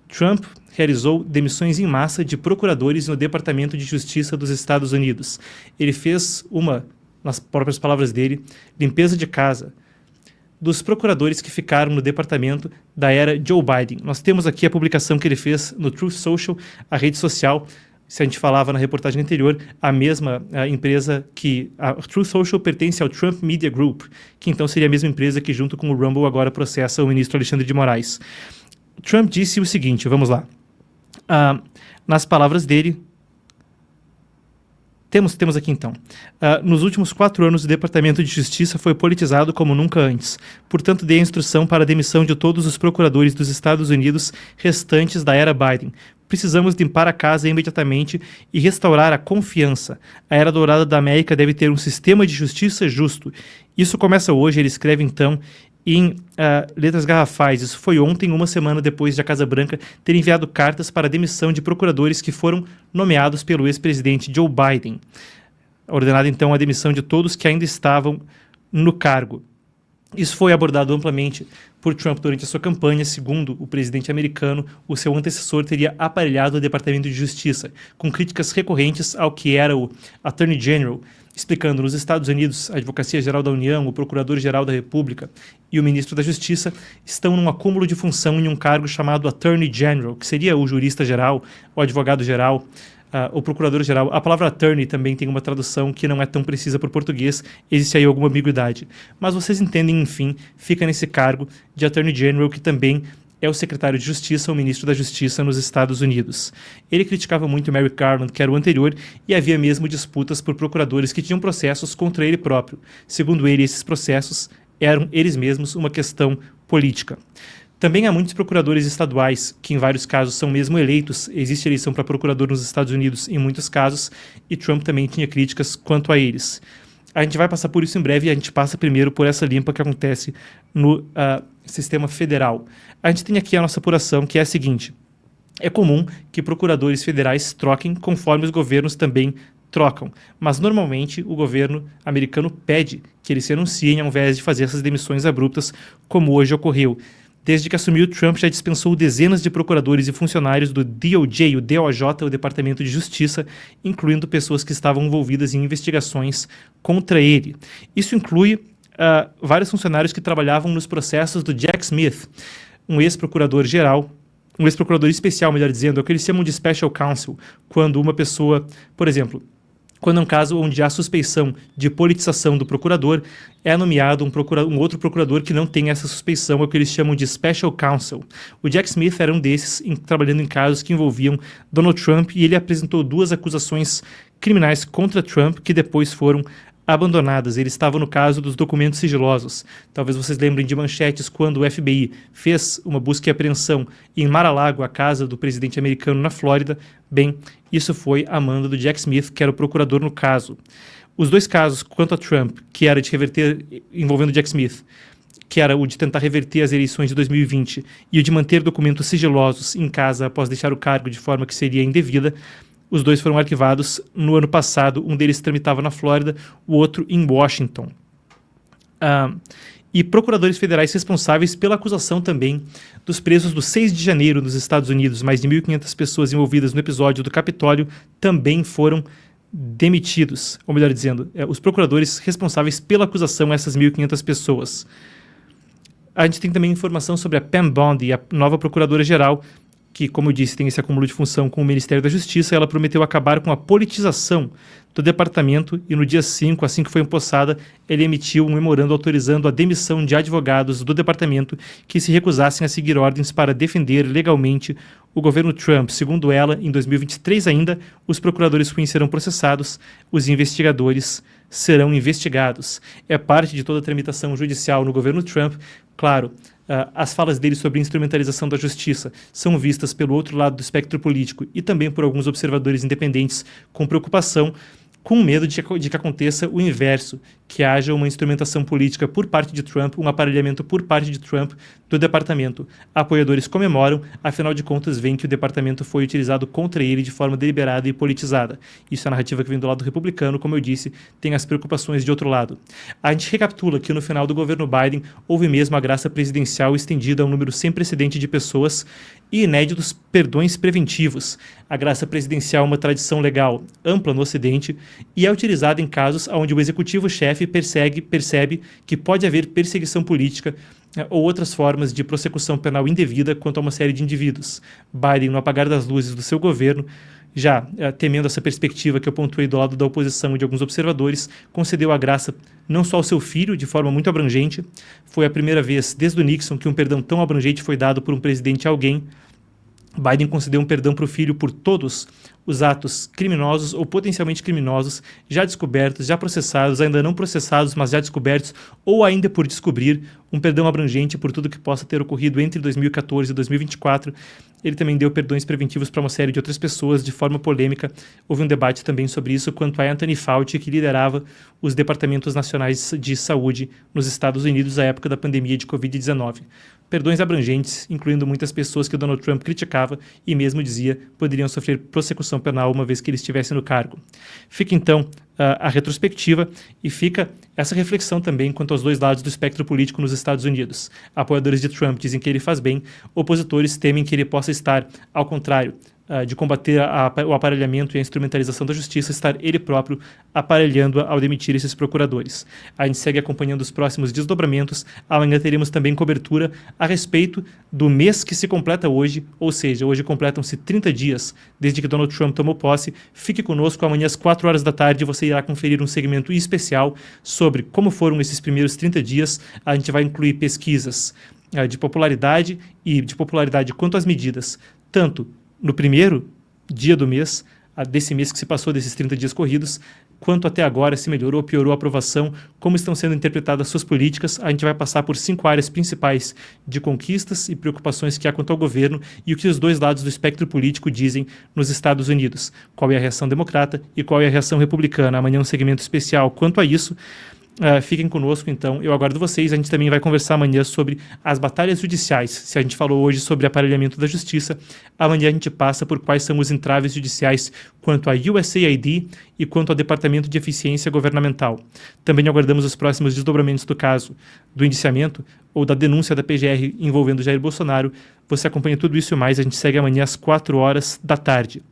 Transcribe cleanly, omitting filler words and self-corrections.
Trump realizou demissões em massa de procuradores no Departamento de Justiça dos Estados Unidos. Ele fez nas próprias palavras dele, limpeza de casa dos procuradores que ficaram no departamento da era Joe Biden. Nós temos aqui a publicação que ele fez no Truth Social, a rede social. Se a gente falava na reportagem anterior, a mesma empresa que... A Truth Social pertence ao Trump Media Group, que então seria a mesma empresa que, junto com o Rumble, agora processa o ministro Alexandre de Moraes. Trump disse o seguinte, vamos lá. Nas palavras dele... Temos aqui então. Nos últimos 4 anos, o Departamento de Justiça foi politizado como nunca antes. Portanto, dei a instrução para a demissão de todos os procuradores dos Estados Unidos restantes da era Biden. Precisamos limpar a casa imediatamente e restaurar a confiança. A era dourada da América deve ter um sistema de justiça justo. Isso começa hoje, ele escreve então em letras garrafais. Isso foi ontem, uma semana depois de a Casa Branca ter enviado cartas para a demissão de procuradores que foram nomeados pelo ex-presidente Joe Biden. Ordenada então a demissão de todos que ainda estavam no cargo. Isso foi abordado amplamente por Trump durante a sua campanha. Segundo o presidente americano, o seu antecessor teria aparelhado o Departamento de Justiça, com críticas recorrentes ao que era o Attorney General, explicando: nos Estados Unidos, a Advocacia Geral da União, o Procurador-Geral da República e o Ministro da Justiça estão num acúmulo de função em um cargo chamado Attorney General, que seria o jurista-geral, o advogado-geral, o procurador-geral. A palavra attorney também tem uma tradução que não é tão precisa para o português, existe aí alguma ambiguidade. Mas vocês entendem, enfim, fica nesse cargo de Attorney General, que também é o secretário de Justiça, o ministro da Justiça nos Estados Unidos. Ele criticava muito Merrick Garland, que era o anterior, e havia mesmo disputas por procuradores que tinham processos contra ele próprio. Segundo ele, esses processos eram eles mesmos uma questão política. Também há muitos procuradores estaduais, que em vários casos são mesmo eleitos. Existe eleição para procurador nos Estados Unidos em muitos casos, e Trump também tinha críticas quanto a eles. A gente vai passar por isso em breve, e a gente passa primeiro por essa limpa que acontece no sistema federal. A gente tem aqui a nossa apuração, que é a seguinte: é comum que procuradores federais troquem conforme os governos também trocam, mas normalmente o governo americano pede que eles se anunciem ao invés de fazer essas demissões abruptas, como hoje ocorreu. Desde que assumiu, Trump já dispensou dezenas de procuradores e funcionários do DOJ, o DOJ, o Departamento de Justiça, incluindo pessoas que estavam envolvidas em investigações contra ele. Isso inclui vários funcionários que trabalhavam nos processos do Jack Smith, um ex-procurador especial, melhor dizendo, é o que eles chamam de Special Counsel, quando uma pessoa, por exemplo, quando é um caso onde há suspeição de politização do procurador, é nomeado um outro procurador que não tem essa suspeição, é o que eles chamam de Special Counsel. O Jack Smith era um desses, trabalhando em casos que envolviam Donald Trump, e ele apresentou 2 acusações criminais contra Trump que depois foram abandonadas. Ele estava no caso dos documentos sigilosos. Talvez vocês lembrem de manchetes quando o FBI fez uma busca e apreensão em Mar-a-Lago, a casa do presidente americano na Flórida. Bem, isso foi a manda do Jack Smith, que era o procurador no caso. Os 2 casos quanto a Trump, que era de reverter, envolvendo Jack Smith, que era o de tentar reverter as eleições de 2020, e o de manter documentos sigilosos em casa após deixar o cargo de forma que seria indevida, os 2 foram arquivados no ano passado. Um deles tramitava na Flórida, o outro em Washington. E procuradores federais responsáveis pela acusação também dos presos do 6 de janeiro nos Estados Unidos, mais de 1.500 pessoas envolvidas no episódio do Capitólio, também foram demitidos. Ou melhor dizendo, os procuradores responsáveis pela acusação, essas 1.500 pessoas. A gente tem também informação sobre a Pam Bondi, a nova procuradora-geral, que, como eu disse, tem esse acúmulo de função com o Ministério da Justiça. Ela prometeu acabar com a politização do departamento e no dia 5, assim que foi empossada, ele emitiu um memorando autorizando a demissão de advogados do departamento que se recusassem a seguir ordens para defender legalmente o governo Trump. Segundo ela, em 2023 ainda, os procuradores ruins serão processados, os investigadores serão investigados. É parte de toda a tramitação judicial no governo Trump. Claro, as falas dele sobre instrumentalização da justiça são vistas pelo outro lado do espectro político e também por alguns observadores independentes com preocupação, com medo de que aconteça o inverso, que haja uma instrumentação política por parte de Trump, um aparelhamento por parte de Trump do departamento. Apoiadores comemoram, afinal de contas veem que o departamento foi utilizado contra ele de forma deliberada e politizada. Isso é a narrativa que vem do lado republicano, como eu disse, tem as preocupações de outro lado. A gente recapitula que no final do governo Biden houve mesmo a graça presidencial estendida a um número sem precedente de pessoas e inéditos perdões preventivos. A graça presidencial é uma tradição legal ampla no Ocidente e é utilizada em casos onde o executivo-chefe percebe que pode haver perseguição política ou outras formas de prossecução penal indevida quanto a uma série de indivíduos. Biden, no apagar das luzes do seu governo, já temendo essa perspectiva que eu pontuei do lado da oposição e de alguns observadores, concedeu a graça não só ao seu filho, de forma muito abrangente. Foi a primeira vez desde o Nixon que um perdão tão abrangente foi dado por um presidente a alguém. Biden concedeu um perdão para o filho por todos os atos criminosos ou potencialmente criminosos já descobertos, já processados, ainda não processados, mas já descobertos ou ainda por descobrir, um perdão abrangente por tudo que possa ter ocorrido entre 2014 e 2024. Ele também deu perdões preventivos para uma série de outras pessoas de forma polêmica. Houve um debate também sobre isso quanto a Anthony Fauci, que liderava os departamentos nacionais de saúde nos Estados Unidos à época da pandemia de Covid-19. Perdões abrangentes, incluindo muitas pessoas que o Donald Trump criticava e mesmo dizia poderiam sofrer prossecução penal uma vez que ele estivesse no cargo. Fica então a retrospectiva e fica essa reflexão também quanto aos dois lados do espectro político nos Estados Unidos. Apoiadores de Trump dizem que ele faz bem, opositores temem que ele possa estar, ao contrário, de combater o aparelhamento e a instrumentalização da justiça, estar ele próprio aparelhando-a ao demitir esses procuradores. A gente segue acompanhando os próximos desdobramentos. Amanhã teremos também cobertura a respeito do mês que se completa hoje, ou seja, hoje completam-se 30 dias desde que Donald Trump tomou posse. Fique conosco, amanhã às 4 horas da tarde você irá conferir um segmento especial sobre como foram esses primeiros 30 dias. A gente vai incluir pesquisas de popularidade e de popularidade quanto às medidas, tanto no primeiro dia do mês, desse mês que se passou, desses 30 dias corridos, quanto até agora se melhorou ou piorou a aprovação, como estão sendo interpretadas suas políticas. A gente vai passar por 5 áreas principais de conquistas e preocupações que há quanto ao governo e o que os dois lados do espectro político dizem nos Estados Unidos. Qual é a reação democrata e qual é a reação republicana. Amanhã um segmento especial quanto a isso. Fiquem conosco, então. Eu aguardo vocês. A gente também vai conversar amanhã sobre as batalhas judiciais. Se a gente falou hoje sobre aparelhamento da justiça, amanhã a gente passa por quais são os entraves judiciais quanto à USAID e quanto ao Departamento de Eficiência Governamental. Também aguardamos os próximos desdobramentos do caso do indiciamento ou da denúncia da PGR envolvendo Jair Bolsonaro. Você acompanha tudo isso e mais. A gente segue amanhã às 4 horas da tarde.